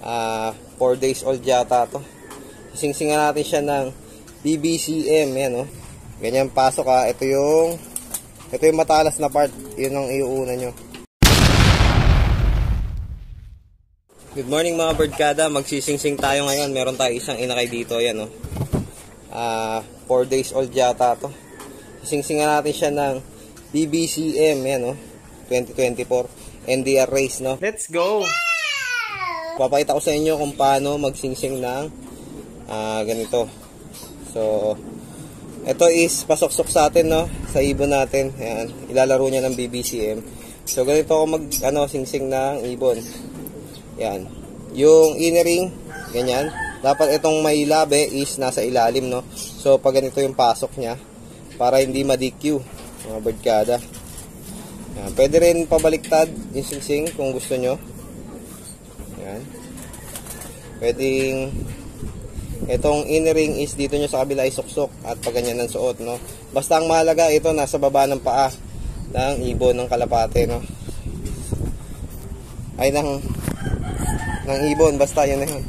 4 days old yata to. Sisingsingan natin siya ng BBCM. Yan, oh. Ganyan pasok, ha. Ito yung matalas na part. Yun ang iuuna nyo. Good morning mga birdkada. Magsisingsing tayo ngayon. Meron tayo isang inakay dito. Yan, oh. 4 days old yata to. Sisingsingan natin siya ng BBCM. Yan, oh. 2024 NDR race, no. Let's go! Papakita ko sa inyo kung paano magsingsing ng ganito. So, ito is pasok-sok sa atin, no, sa ibon natin. Ayan, ilalaro niya ng BBCM. So, ganito ako singsing ng ibon. Ayan. Yung inner ring, ganyan. Dapat itong may labe is nasa ilalim, no. So, pag ganito yung pasok niya, para hindi ma-DQ, mga birdkada. Ayan. Pwede rin pabaliktad yung singsing kung gusto nyo. Ayan. Pwedeng itong inner ring is dito nyo sa kabila isuksok at pag ganyan ang suot, no. Basta ang mahalaga ito nasa baba ng paa ng ibon ng kalapate, no. Ay ng ibon, basta yun na yun.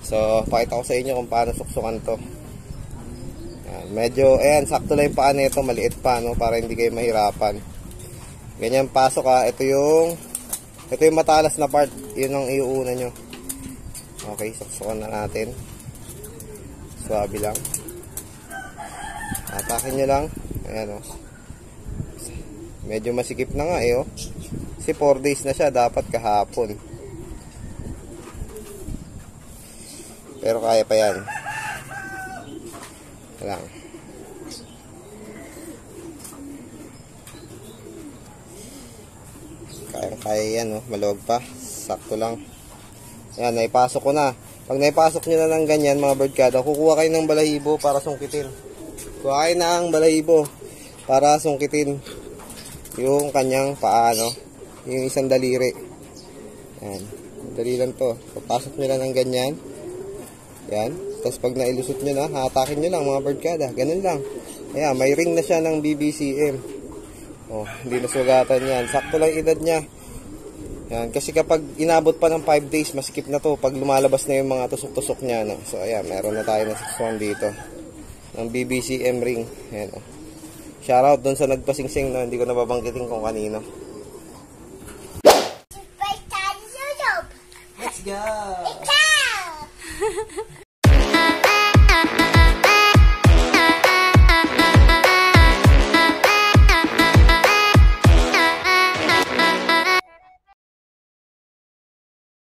So, pakita ko sa inyo kung paano suksukan to. Ayan. Medyo, ayan, sakto lang yung paa nito, maliit pa, no, para hindi kayo mahirapan. Ganyan pasok, ha. Ito yung matalas na part. Yun ang iuuna nyo. Okay, suksukan na natin. Swabe lang. Atakin nyo lang. Ayan, oh. Medyo masikip na nga, eh, oh. Kasi 4 days na siya. Dapat kahapon. Pero kaya pa yan. Lang. Kaya yan, oh. Maluwag pa. Sakto lang. Ayan, naipasok ko na. Pag naipasok nyo na ng ganyan, mga birdkada, kukuha kayo ng balahibo para sungkitin. Kuha kayo ng balahibo para sungkitin yung kanyang paa, no? Yung isang daliri. Ayan. Dali lang to. Papasok nyo lang ng ganyan. Ayan. Tapos pag nailusot nyo na, hatakin nyo lang, mga birdkada. Ganun lang. Ayan, may ring na siya ng BBCM. Oh, hindi nasugatan yan. Sakto lang edad niya. Yan, kasi kapag inabot pa ng 5 days, maskip na to pag lumalabas na yung mga tusok-tusok niya, no? So, ayan, meron na tayo na suksukan dito ng BBCM ring. Ayan, oh. Shoutout dun sa nagpasingsing, no? Hindi ko nababanggitin kung kanino. Let's go!